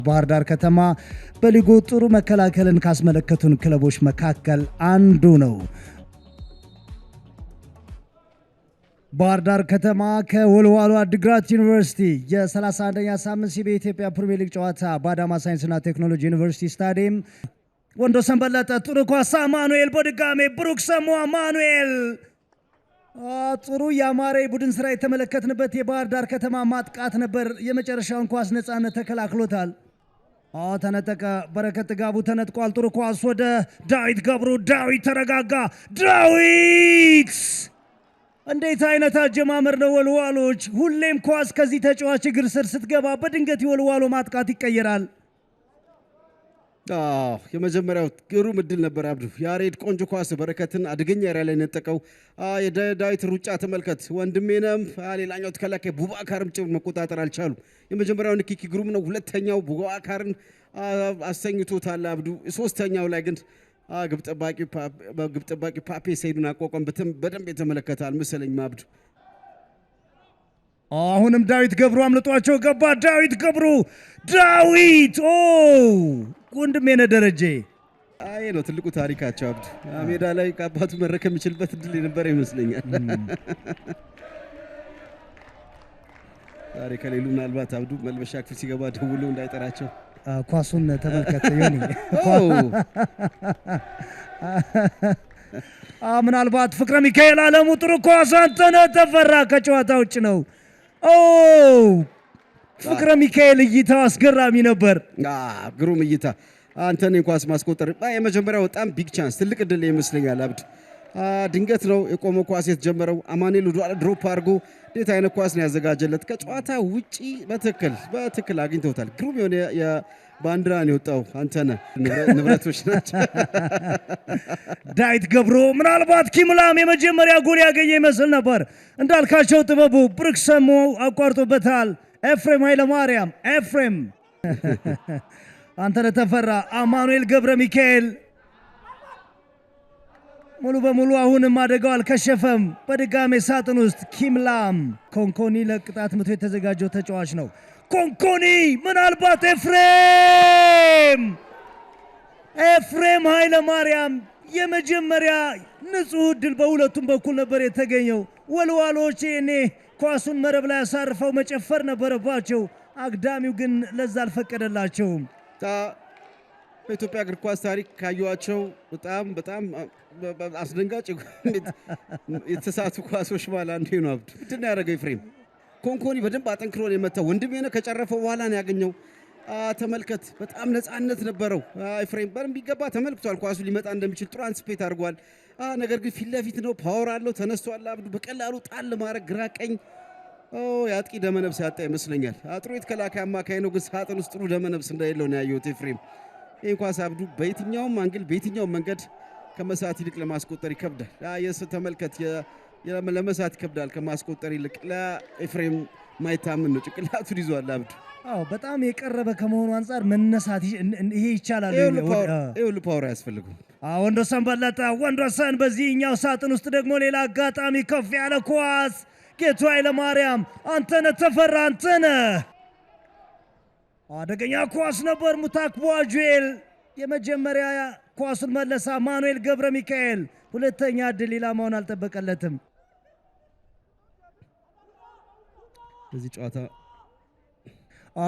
ባህር ዳር ከተማ በሊጉ ጥሩ መከላከልን ካስመለከቱን ክለቦች መካከል አንዱ ነው። ባህር ዳር ከተማ ከወልዋሎ አዲግራት ዩኒቨርሲቲ የ31ኛ ሳምንት በኢትዮጵያ ፕሪሚየር ሊግ ጨዋታ በአዳማ ሳይንስና ቴክኖሎጂ ዩኒቨርሲቲ ስታዲየም ወንዶሰን በለጠ ጥሩ ኳስ ማኑኤል በድጋሜ ብሩክ ሰሙ ማኑኤል ጥሩ ያማረ ቡድን ስራ የተመለከትንበት የባህር ዳር ከተማ ማጥቃት ነበር። የመጨረሻውን ኳስ ነፃነት ተከላክሎታል። ተነጠቀ። በረከት ጥጋቡ ተነጥቋል። ጥሩ ኳስ ወደ ዳዊት ገብሩ። ዳዊት ተረጋጋ። ዳዊት እንዴት አይነት አጀማመር ነው! ወልዋሎች ሁሌም ኳስ ከዚህ ተጫዋች እግር ስር ስትገባ በድንገት የወልዋሎ ማጥቃት ይቀየራል። የመጀመሪያው ግሩም እድል ነበር። አብዱ ያሬድ ቆንጆ ኳስ በረከትን አድገኛ ያሪያ ላይ ነጠቀው። የዳዊት ሩጫ ተመልከት። ወንድሜነም ሌላኛው ተከላካይ ቡባካርም ጭምር መቆጣጠር አልቻሉ። የመጀመሪያው ንክኪ ግሩም ነው። ሁለተኛው ቡባካርን አሰኝቶታል አብዱ። ሶስተኛው ላይ ግን ግብ ጠባቂ ፓፔ ሰይዱን አቋቋም በደንብ የተመለከተ አልመሰለኝም አብዱ። አሁንም ዳዊት ገብሩ አምልጧቸው ገባ። ዳዊት ገብሩ ዳዊት ወንድሜነህ ደረጀ አይ ነው ትልቁ ታሪካቸው አብዱ። ሜዳ ላይ ከአባቱ መረከም የሚችልበት እድል የነበረ ይመስለኛል። ዛሬ ከሌሉ ምናልባት አብዱ መልበሻ ክፍል ሲገባ ደውሎ እንዳይጠራቸው ኳሱን ተመልከተ ዮኒ ምናልባት ፍቅረ ሚካኤል አለሙ ጥሩ ኳስ አንተነህ ተፈራ ከጨዋታ ውጭ ነው። ፍቅረ ሚካኤል እይታው አስገራሚ ነበር። ግሩም እይታ አንተነህ ኳስ ማስቆጠር የመጀመሪያው በጣም ቢግ ቻንስ ትልቅ እድል ይመስለኛል አብዱ። ድንገት ነው የቆመ ኳስ የተጀመረው። አማኑኤል ድሮፕ አድርጎ እንዴት አይነት ኳስ ነው ያዘጋጀለት። ከጨዋታ ውጪ በትክክል አግኝተውታል። ግሩም የሆነ የባንዲራ ነው የወጣው። አንተነህ ንብረቶች ናቸው። ዳዊት ገብሩ ምናልባት ኪምላም የመጀመሪያ ጎል ያገኘ ይመስል ነበር። እንዳልካቸው ጥበቡ ብሩክ ሰሙ አቋርጦበታል። ኤፍሬም ኃይለማርያም ኤፍሬም አንተነህ ተፈራ አማኑኤል ገብረ ሚካኤል ሙሉ በሙሉ አሁንም አደጋው አልከሸፈም። በድጋሜ ሳጥን ውስጥ ኪምላም ኮንኮኒ ለቅጣት ምቶ የተዘጋጀው ተጫዋች ነው። ኮንኮኒ ምናልባት ኤፍሬም ኃይለማርያም የመጀመሪያ ንጹህ ድል በሁለቱም በኩል ነበር የተገኘው። ወልዋሎች እኔ ኳሱን መረብ ላይ አሳርፈው መጨፈር ነበረባቸው። አግዳሚው ግን ለዛ አልፈቀደላቸውም። በኢትዮጵያ እግር ኳስ ታሪክ ካዩዋቸው በጣም አስደንጋጭ የተሳቱ ኳሶች ባለ አንዱ ነው አብዱ። ምንድን ያደረገው ኤፍሬም ኮንኮኒ በደንብ አጠንክሮ ነው የመታው። ወንድሜነህ ከጨረፈው በኋላ ነው ያገኘው። ተመልከት፣ በጣም ነፃነት ነበረው ኤፍሬም። በደንብ ቢገባ ተመልክቷል ኳሱ ሊመጣ እንደሚችል ጥሩ አንስፔት አድርጓል። ነገር ግን ፊት ለፊት ነው፣ ፓወር አለው፣ ተነስቷል አብዱ። በቀላሉ ጣል ማድረግ ግራ ቀኝ የአጥቂ ደመነብስ ያጣ ይመስለኛል። ጥሩ የተከላካይ አማካይ ነው፣ ግን ሳጥን ውስጥ ጥሩ ደመነብስ እንደሌለው ነው ያየሁት ኤፍሬም። ይህን ኳስ አብዱ በየትኛውም አንግል በየትኛውም መንገድ ከመሳት ይልቅ ለማስቆጠር ይከብዳል። ተመልከት፣ ለመሳት ይከብዳል ከማስቆጠር ይልቅ። ለኤፍሬም ማይታምን ነው፣ ጭንቅላቱን ይዟል አብዱ። በጣም የቀረበ ከመሆኑ አንጻር መነሳት ይሄ ይቻላል። ይሁሉ ፓወር ያስፈልጉ። ወንዶሰን በለጠ ወንዶሰን በዚህኛው ሳጥን ውስጥ ደግሞ ሌላ አጋጣሚ ከፍ ያለ ኳስ ጌቱ ኃይለማርያም አንተነህ ተፈራ አንተነህ አደገኛ ኳስ ነበር። ሙታክ ቦአጁኤል የመጀመሪያ ኳሱን መለሳ። ማኑኤል ገብረ ሚካኤል ሁለተኛ ድል ኢላማውን አልጠበቀለትም። በዚህ ጨዋታ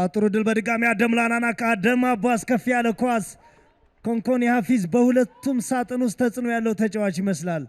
ጥሩ ድል በድጋሚ አደም ላናና ከአደም አባስ ከፍ ያለ ኳስ ኮንኮኒ ሀፊዝ በሁለቱም ሳጥን ውስጥ ተጽዕኖ ያለው ተጫዋች ይመስላል።